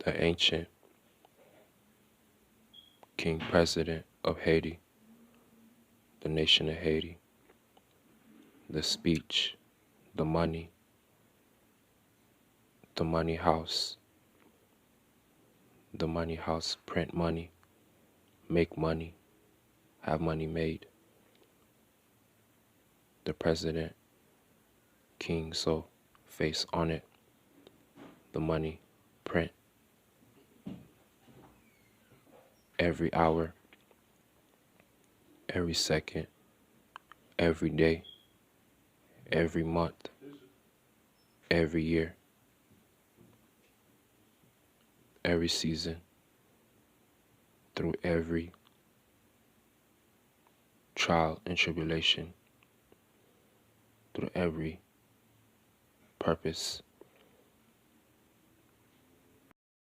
the ancient King President of Haiti, the nation of Haiti, the speech, the money house, the money house print money, make money, have money made. The president, king, so face on it, the money print every hour, every second, every day, every month, every year, every season, through every trial and tribulation, through every purpose